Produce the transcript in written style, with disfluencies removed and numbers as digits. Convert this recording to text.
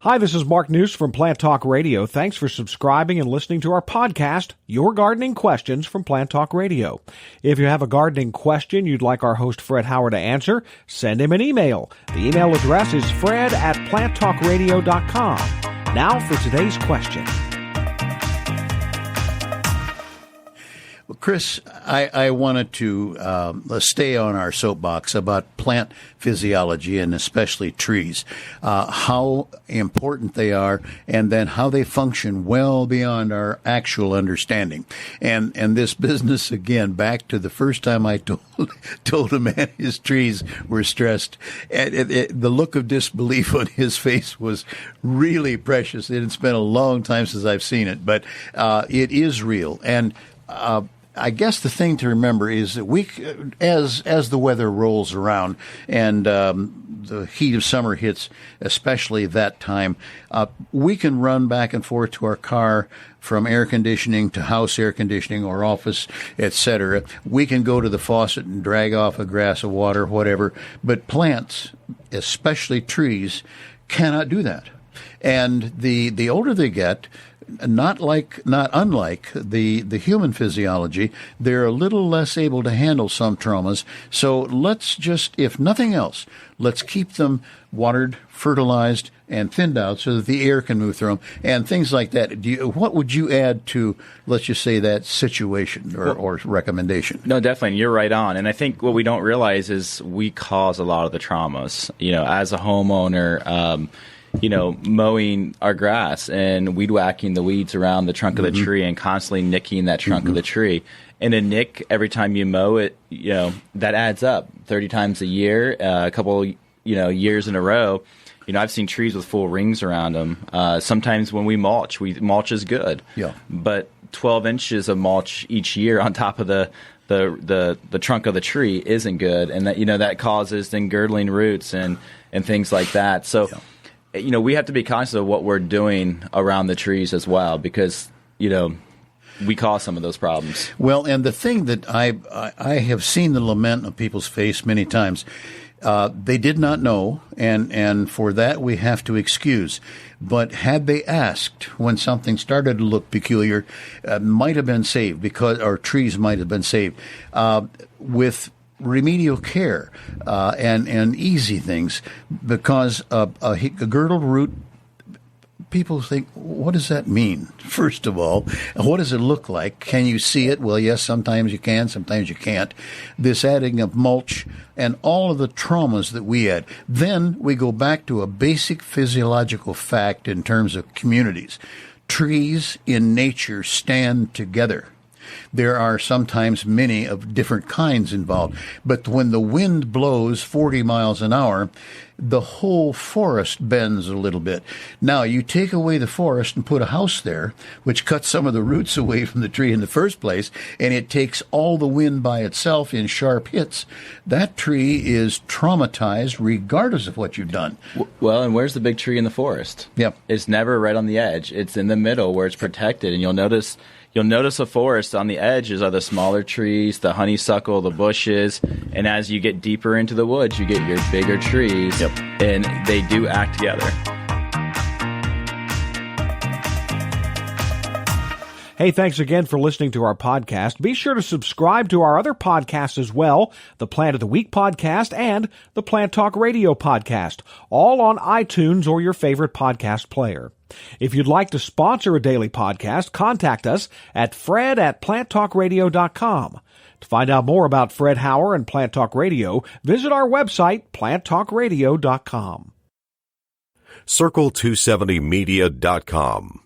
Hi, this is Mark News from Plant Talk Radio. Thanks for subscribing and listening to our podcast, Your Gardening Questions from Plant Talk Radio. If you have a gardening question you'd like our host Fred Howard to answer, send him an email. The email address is fred@planttalkradio.com. Now for today's question. Well, Chris, I wanted to stay on our soapbox about plant physiology and especially trees, how important they are, and then how they function well beyond our actual understanding. And this business, again, back to the first time I told a man his trees were stressed, the look of disbelief on his face was really precious. It had been a long time since I've seen it, but it is real. And I guess the thing to remember is that as the weather rolls around and the heat of summer hits, especially that time, we can run back and forth to our car from air conditioning to house air conditioning or office, etc. We can go to the faucet and drag off a glass of water, whatever. But plants, especially trees, cannot do that. And the older they get, not unlike the human physiology, they're a little less able to handle some traumas. So let's just, if nothing else, let's keep them watered, fertilized, and thinned out so that the air can move through them and things like that. What would you add to, let's just say, that situation or recommendation? No, definitely. You're right on. And I think what we don't realize is we cause a lot of the traumas. As a homeowner, mowing our grass and weed whacking the weeds around the trunk of the tree and constantly nicking that trunk of the tree. And a nick every time you mow it, that adds up 30 times a year, a couple, years in a row. I've seen trees with full rings around them. Sometimes when we mulch is good. Yeah. But 12 inches of mulch each year on top of the trunk of the tree isn't good. And that causes then girdling roots and things like that. So, we have to be conscious of what we're doing around the trees as well, because, we cause some of those problems. Well, and the thing that I have seen the lament of people's face many times, they did not know, and for that we have to excuse. But had they asked when something started to look peculiar, might have been saved or trees might have been saved with remedial care and easy things, because a girdled root, people think, what does that mean? First of all, what does it look like? Can you see it? Well, yes, sometimes you can, sometimes you can't. This adding of mulch and all of the traumas that we add. Then we go back to a basic physiological fact in terms of communities. Trees in nature stand together. There are sometimes many of different kinds involved. But when the wind blows 40 miles an hour, the whole forest bends a little bit. Now, you take away the forest and put a house there, which cuts some of the roots away from the tree in the first place, and it takes all the wind by itself in sharp hits. That tree is traumatized regardless of what you've done. Well, and where's the big tree in the forest? Yep. It's never right on the edge. It's in the middle where it's protected, and you'll notice a forest on the edges are the smaller trees, the honeysuckle, the bushes, and as you get deeper into the woods, you get your bigger trees, and they do act together. Hey, thanks again for listening to our podcast. Be sure to subscribe to our other podcasts as well, the Plant of the Week podcast and the Plant Talk Radio podcast, all on iTunes or your favorite podcast player. If you'd like to sponsor a daily podcast, contact us at fred@planttalkradio.com. To find out more about Fred Howard and Plant Talk Radio, visit our website, planttalkradio.com. Circle270media.com